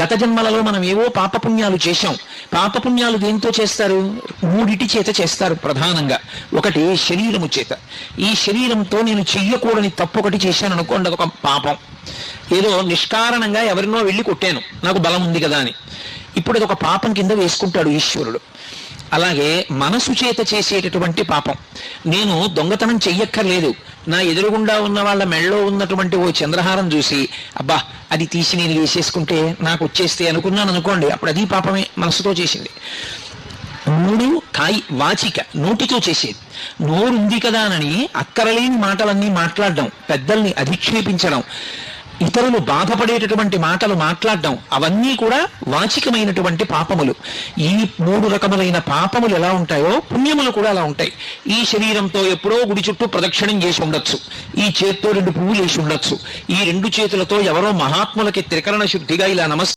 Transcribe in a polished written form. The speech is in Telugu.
గత జన్మలలో మనం ఏవో పాపపుణ్యాలు చేశాం. పాపపుణ్యాలు దేంతో చేస్తారు? మూడిటి చేత చేస్తారు ప్రధానంగా. ఒకటి శరీరము చేత. ఈ శరీరంతో నేను చెయ్యకూడని తప్పు ఒకటి చేశాను అనుకోండి, అదొక పాపం. ఏదో నిష్కారణంగా ఎవరినో వెళ్ళి కొట్టాను, నాకు బలం ఉంది కదా అని. ఇప్పుడు అదొక పాపం కింద వేసుకుంటాడు ఈశ్వరుడు. అలాగే మనసు చేత చేసేటటువంటి పాపం. నేను దొంగతనం చెయ్యక్కర్లేదు, నా ఎదురుగుండా ఉన్న వాళ్ళ మెళ్ళలో ఉన్నటువంటి ఓ చంద్రహారం చూసి అబ్బా అది తీసి నేను వేసేసుకుంటే నాకు వచ్చేస్తే అనుకున్నాను అనుకోండి, అప్పుడు అది పాపమే, మనసుతో చేసింది. మూడు వాచిక, నోటితో చేసేది. నోరుంది కదా అని అక్కరలేని మాటలన్నీ మాట్లాడడం, పెద్దల్ని అధిక్షేపించడం, ఇతరులు బాధపడేటటువంటి మాటలు మాట్లాడడం, అవన్నీ కూడా వాచికమైనటువంటి పాపములు. ఈ మూడు రకములైన పాపములు ఎలా ఉంటాయో పుణ్యములు కూడా అలా ఉంటాయి. ఈ శరీరంతో ఎప్పుడో గుడి చుట్టూ ప్రదక్షిణం చేసి ఉండొచ్చు, ఈ చేత్తో 2 పువ్వులు వేసి ఉండొచ్చు, ఈ 2 చేతులతో ఎవరో మహాత్ములకి త్రికరణ శుద్ధిగా ఇలా నమస్కారం